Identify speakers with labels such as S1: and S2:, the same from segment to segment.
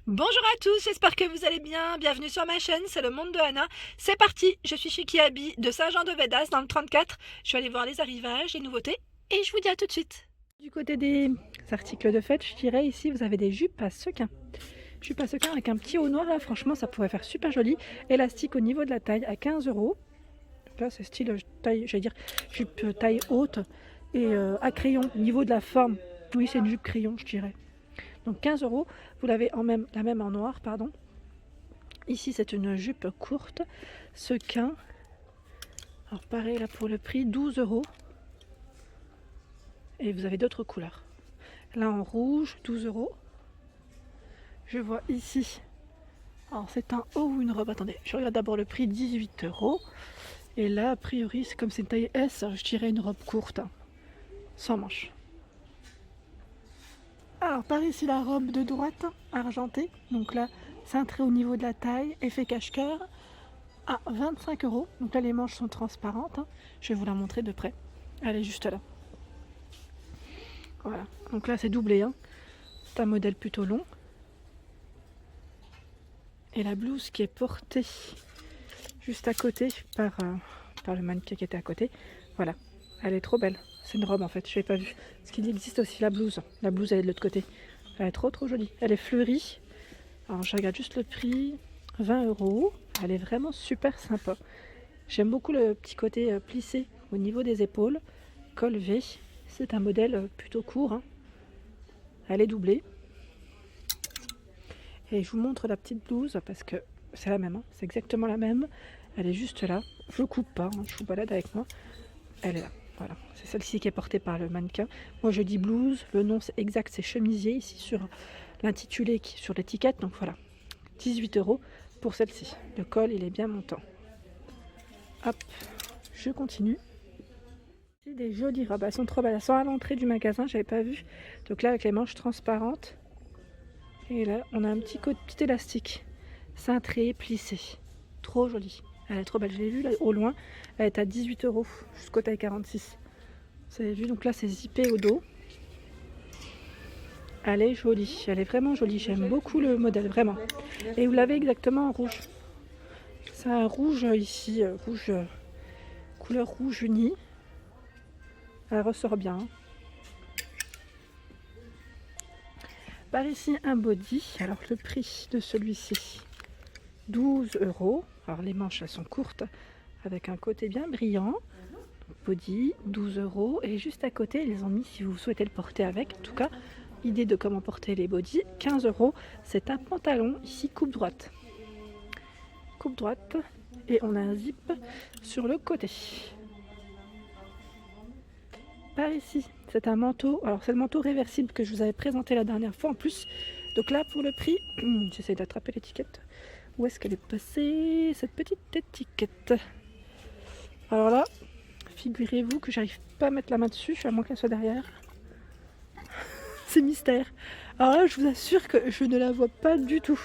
S1: Bonjour à tous, j'espère que vous allez bien. Bienvenue sur ma chaîne, c'est le monde de Anna. C'est parti, je suis chez Kiabi de Saint-Jean-de-Védas dans le 34. Je suis allée voir les arrivages, les nouveautés et je vous dis à tout de suite. Du côté des articles de fête, je dirais ici vous avez des jupes à sequins. Jupe à sequins avec un petit haut noir là, franchement ça pourrait faire super joli. Élastique au niveau de la taille à 15 €. Là c'est style taille, j'allais dire jupe taille haute et à crayon au niveau de la forme. Oui, c'est une jupe crayon, je dirais. Donc 15 €, vous l'avez la même en noir, pardon. Ici c'est une jupe courte, sequin. Alors pareil là pour le prix, 12 €. Et vous avez d'autres couleurs. Là en rouge, 12 €. Je vois ici, alors c'est un haut ou une robe, attendez, je regarde d'abord le prix, 18 €. Et là a priori, comme c'est une taille S, je dirais une robe courte, sans manches. Alors par ici la robe de droite, argentée, donc là cintrée au niveau de la taille, effet cache-cœur, à 25 €. Donc là les manches sont transparentes, je vais vous la montrer de près, elle est juste là. Voilà, donc là c'est doublé, c'est un modèle plutôt long. Et la blouse qui est portée juste à côté par le mannequin qui était à côté, voilà, elle est trop belle. C'est une robe en fait, je l'ai pas vue. Parce qu'il existe aussi la blouse. La blouse elle est de l'autre côté. Elle est trop jolie. Elle est fleurie. Alors je regarde juste le prix. 20 €. Elle est vraiment super sympa. J'aime beaucoup le petit côté plissé au niveau des épaules. Col V. C'est un modèle plutôt court. Elle est doublée. Et je vous montre la petite blouse parce que c'est la même. C'est exactement la même. Elle est juste là. Je ne coupe pas. Je vous balade avec moi. Elle est là. Voilà, c'est celle-ci qui est portée par le mannequin. Moi je dis blouse, le nom c'est exact, c'est chemisier ici sur l'intitulé, sur l'étiquette. Donc voilà, 18 € pour celle-ci. Le col il est bien montant. Hop, je continue. J'ai des jolies robes, elles sont trop belles. Elles sont à l'entrée du magasin, j'avais pas vu. Donc là avec les manches transparentes. Et là on a un petit élastique, cintré, plissé. Trop joli. Elle est trop belle, je l'ai vue là au loin. Elle est à 18 € jusqu'au taille 46. Vous avez vu, donc là c'est zippé au dos. Elle est jolie, elle est vraiment jolie. J'aime beaucoup le modèle, vraiment. Et vous l'avez exactement en rouge. C'est un rouge ici, rouge, couleur rouge unie. Elle ressort bien. Par ici un body. Alors le prix de celui-ci, 12 €. Alors les manches elles sont courtes avec un côté bien brillant. Body, 12 €. Et juste à côté ils ont mis, si vous souhaitez le porter avec, en tout cas idée de comment porter les bodys, 15 €. C'est un pantalon ici coupe droite. Coupe droite. Et on a un zip sur le côté. Par ici, c'est un manteau. Alors c'est le manteau réversible que je vous avais présenté la dernière fois en plus. Donc là pour le prix, j'essaie d'attraper l'étiquette. Où est-ce qu'elle est passée, cette petite étiquette? Alors là, figurez-vous que j'arrive pas à mettre la main dessus, à moins qu'elle soit derrière. C'est mystère. Alors là, je vous assure que je ne la vois pas du tout.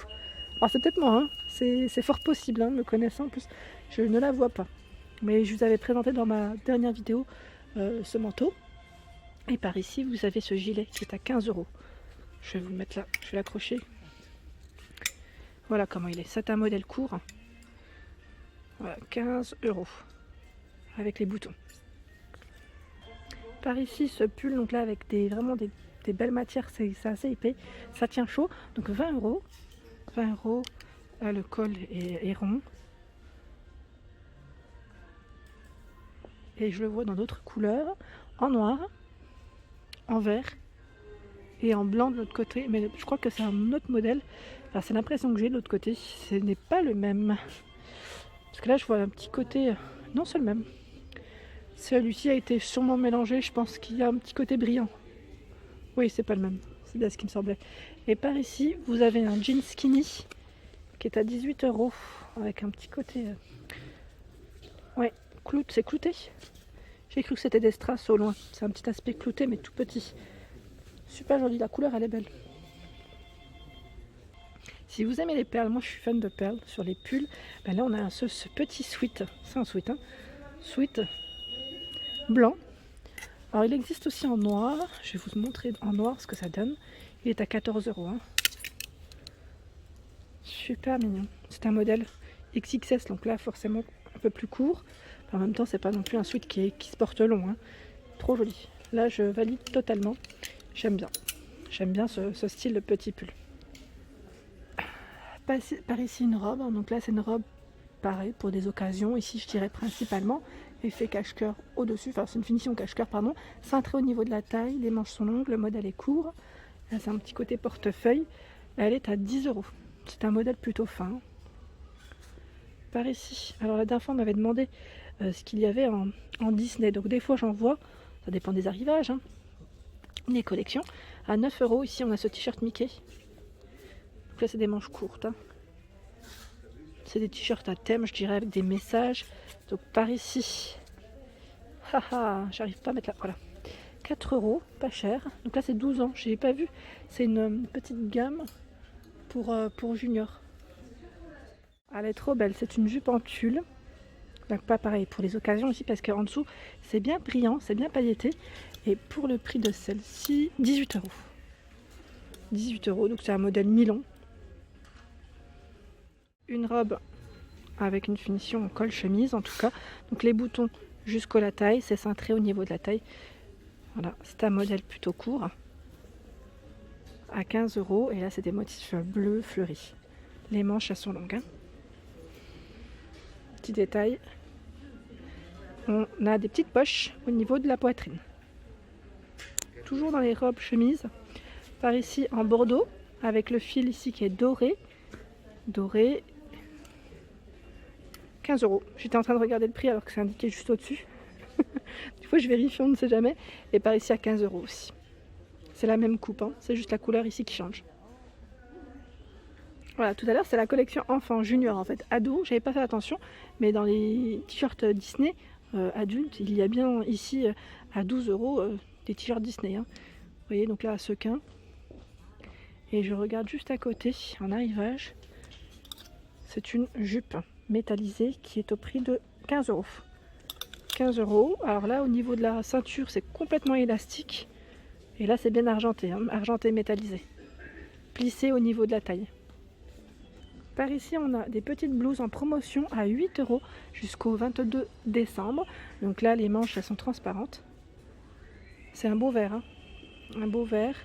S1: Alors c'est peut-être moi, c'est fort possible, me connaissant en plus. Je ne la vois pas. Mais je vous avais présenté dans ma dernière vidéo ce manteau. Et par ici, vous avez ce gilet qui est à 15 €. Je vais vous le mettre là, je vais l'accrocher. Voilà comment il est. C'est un modèle court. Voilà, 15 € avec les boutons. Par ici, ce pull, donc là avec vraiment des belles matières, c'est assez épais, ça tient chaud. Donc 20 €. 20 €. Là, le col est rond. Et je le vois dans d'autres couleurs, en noir, en vert et en blanc de l'autre côté. Mais je crois que c'est un autre modèle. Enfin, c'est l'impression que j'ai de l'autre côté. Ce n'est pas le même. Parce que là, je vois un petit côté... Non, c'est le même. Celui-ci a été sûrement mélangé. Je pense qu'il y a un petit côté brillant. Oui, c'est pas le même. C'est bien ce qui me semblait. Et par ici, vous avez un jean skinny qui est à 18 € avec un petit côté... Ouais, c'est clouté. J'ai cru que c'était des strass au loin. C'est un petit aspect clouté mais tout petit. Super joli, la couleur elle est belle. Si vous aimez les perles, moi je suis fan de perles sur les pulls. Ben là on a ce petit sweat, c'est un sweat, sweat blanc. Alors il existe aussi en noir, je vais vous montrer en noir ce que ça donne. Il est à 14 €. super mignon. C'est un modèle XXS, donc là forcément un peu plus court. En même temps, c'est pas non plus un sweat qui se porte long, hein. Trop joli. Là, je valide totalement. J'aime bien. J'aime bien ce style de petit pull. Par ici, une robe. Donc là, c'est une robe, pareil, pour des occasions. Ici, je dirais principalement effet cache-cœur au-dessus. Enfin, c'est une finition cache-cœur, pardon. Cintrée au niveau de la taille. Les manches sont longues. Le modèle est court. Là, c'est un petit côté portefeuille. Elle est à 10 €. C'est un modèle plutôt fin. Par ici. Alors, la dernière fois, on m'avait demandé ce qu'il y avait en Disney. Donc, des fois, j'en vois. Ça dépend des arrivages, hein. Les collections. À 9 €. Ici, on a ce t-shirt Mickey. Donc là, c'est des manches courtes, hein. C'est des t-shirts à thème, je dirais, avec des messages. Donc, par ici. Haha, j'arrive pas à mettre là. Voilà. 4 €, pas cher. Donc là, c'est 12 ans. Je n'ai pas vu. C'est une petite gamme pour junior. Elle est trop belle. C'est une jupe en tulle. Donc pas pareil pour les occasions aussi, parce qu'en dessous, c'est bien brillant, c'est bien pailleté. Et pour le prix de celle-ci, 18 €. 18 €, donc c'est un modèle Milan. Une robe avec une finition en col chemise en tout cas. Donc les boutons jusqu'au la taille, c'est cintré au niveau de la taille. Voilà, c'est un modèle plutôt court. À 15 €. Et là, c'est des motifs bleus fleuris. Les manches, elles sont longues, hein. Petit détail. On a des petites poches au niveau de la poitrine. Toujours dans les robes chemises. Par ici en bordeaux, avec le fil ici qui est doré. Doré. 15 €. J'étais en train de regarder le prix alors que c'est indiqué juste au-dessus. Des fois je vérifie, on ne sait jamais. Et par ici à 15 € aussi. C'est la même coupe, hein. C'est juste la couleur ici qui change. Voilà, tout à l'heure c'est la collection enfant, junior en fait, ado, j'avais pas fait attention, mais dans les t-shirts Disney adultes, il y a bien ici à 12 € des t-shirts Disney, hein. Vous voyez, donc là à sequin. Et je regarde juste à côté, en arrivage, c'est une jupe métallisée qui est au prix de 15 €. 15 €. Alors là, au niveau de la ceinture, c'est complètement élastique. Et là, c'est bien argenté, hein, argenté métallisé. Plissé au niveau de la taille. Par ici, on a des petites blouses en promotion à 8 € jusqu'au 22 décembre. Donc là, les manches, elles sont transparentes. C'est un beau vert, hein. Un beau vert.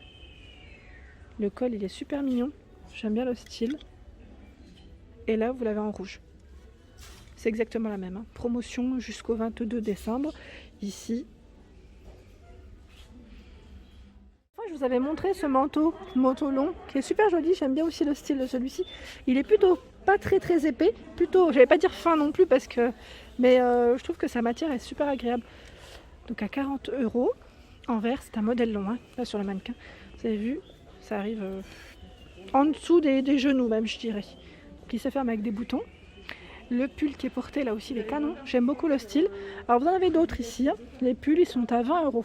S1: Le col, il est super mignon. J'aime bien le style. Et là, vous l'avez en rouge. C'est exactement la même, hein. Promotion jusqu'au 22 décembre. Ici. Je vous avais montré ce manteau long qui est super joli. J'aime bien aussi le style de celui-ci. Il est plutôt pas très épais. Plutôt, je vais pas dire fin non plus parce que. Mais je trouve que sa matière est super agréable. Donc à 40 €. En vert, c'est un modèle long, hein, là sur le mannequin. Vous avez vu, ça arrive en dessous des genoux même, je dirais. Qui se ferme avec des boutons. Le pull qui est porté là aussi, les canons. J'aime beaucoup le style. Alors vous en avez d'autres ici, hein. Les pulls, ils sont à 20 €.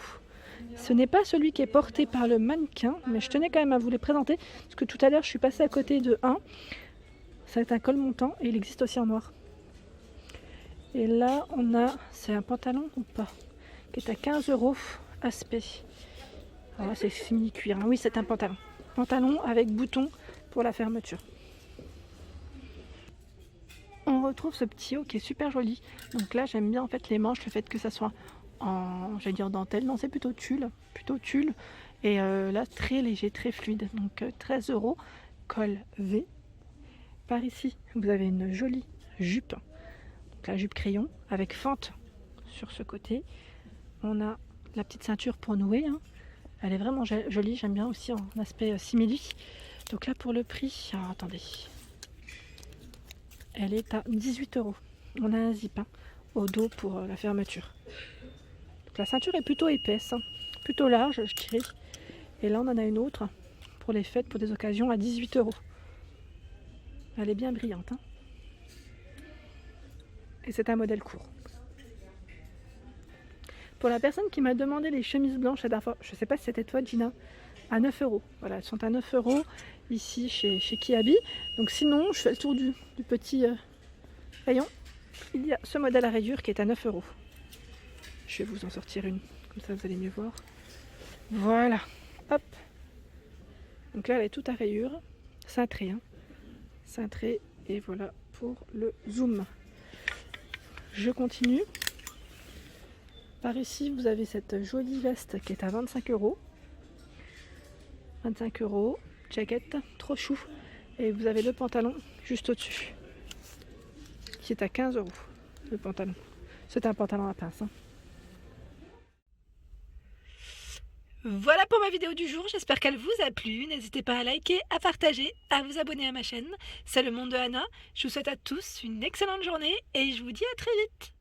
S1: Ce n'est pas celui qui est porté par le mannequin, mais je tenais quand même à vous les présenter, parce que tout à l'heure je suis passée à côté de un. Ça va être un col montant et il existe aussi en noir. Et là on a, c'est un pantalon ou pas, qui est à 15 € aspect. Alors là c'est fini cuir, hein. Oui, c'est un pantalon. Pantalon avec bouton pour la fermeture. On retrouve ce petit haut qui est super joli. Donc là j'aime bien en fait les manches, le fait que ça soit en, j'allais dire dentelle, non c'est plutôt tulle, et là très léger, très fluide, donc 13 €, col V. Par ici vous avez une jolie jupe, donc la jupe crayon avec fente sur ce côté. On a la petite ceinture pour nouer, hein. Elle est vraiment jolie, j'aime bien aussi en aspect simili. Donc là pour le prix, alors, attendez, elle est à 18 €. On a un zip, hein, au dos pour la fermeture. Donc la ceinture est plutôt épaisse, hein, plutôt large je dirais. Et là on en a une autre pour les fêtes, pour des occasions à 18 €. Elle est bien brillante, hein. Et c'est un modèle court. Pour la personne qui m'a demandé les chemises blanches la dernière fois, je ne sais pas si c'était toi Gina, à 9 €. Voilà, elles sont à 9 € ici chez Kiabi. Donc sinon, je fais le tour du petit rayon. Il y a ce modèle à rayures qui est à 9 €. Je vais vous en sortir une, comme ça vous allez mieux voir. Voilà, hop. Donc là elle est toute à rayures, cintrée, hein. cintré. Et voilà pour le zoom. Je continue. Par ici, vous avez cette jolie veste qui est à 25 €. 25 €, jaquette, trop chou. Et vous avez le pantalon juste au-dessus, qui est à 15 €. Le pantalon. C'est un pantalon à pince. Voilà pour ma vidéo du jour, j'espère qu'elle vous a plu. N'hésitez pas à liker, à partager, à vous abonner à ma chaîne. C'est le monde de Anna. Je vous souhaite à tous une excellente journée et je vous dis à très vite.